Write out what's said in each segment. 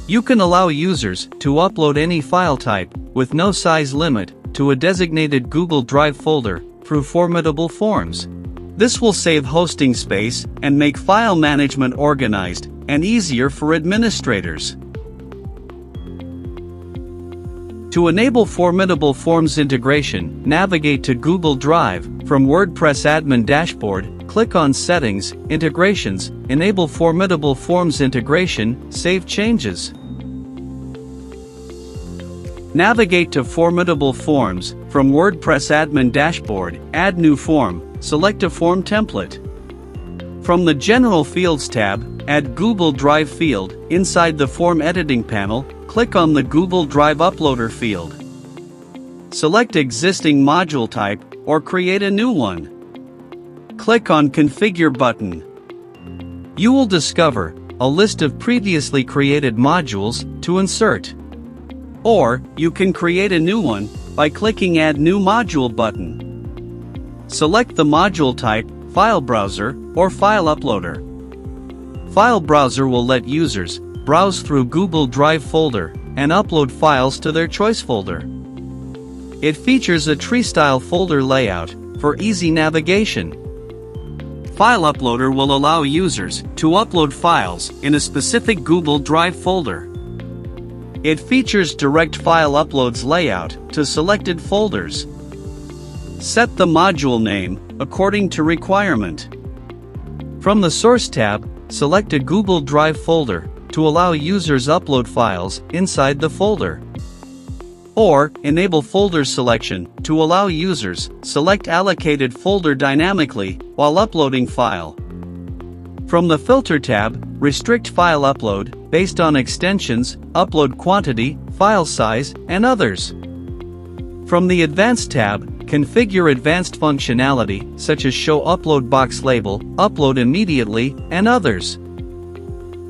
You can allow users to upload any file type, with no size limit, to a designated Google Drive folder, through Formidable Forms. This will save hosting space and make file management organized and easier for administrators. To enable Formidable Forms integration, navigate to Google Drive. From WordPress admin dashboard, click on Settings, Integrations, enable Formidable Forms integration, save changes. Navigate to Formidable Forms. From WordPress admin dashboard, add new form, select a form template. From the General Fields tab, add Google Drive field. Inside the form editing panel, click on the Google Drive Uploader field. Select existing module type, or create a new one. Click on Configure button. You will discover a list of previously created modules to insert. Or, you can create a new one by clicking Add New Module button. Select the module type, File Browser, or File Uploader. File Browser will let users browse through Google Drive folder and upload files to their choice folder. It features a tree-style folder layout for easy navigation. File Uploader will allow users to upload files in a specific Google Drive folder. It features direct file uploads layout to selected folders. Set the module name according to requirement. From the Source tab, select a Google Drive folder to allow users upload files inside the folder. Or, enable folder selection to allow users select allocated folder dynamically while uploading file. From the Filter tab, restrict file upload based on extensions, upload quantity, file size, and others. From the Advanced tab, configure advanced functionality such as show upload box label, upload immediately, and others.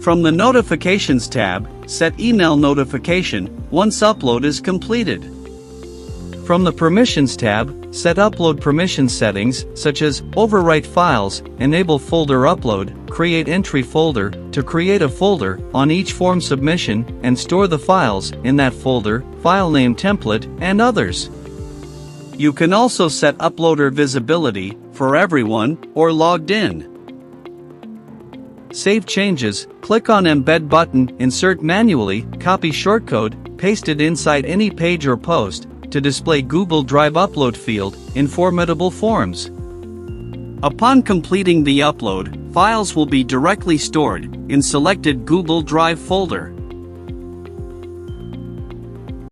From the Notifications tab, set email notification once upload is completed. From the Permissions tab, set upload permission settings such as overwrite files, enable folder upload, create entry folder to create a folder on each form submission and store the files in that folder, file name template, and others. You can also set uploader visibility for everyone or logged in. Save changes, click on Embed button, insert manually, copy shortcode, paste it inside any page or post to display Google Drive upload field in Formidable Forms. Upon completing the upload, files will be directly stored in selected Google Drive folder.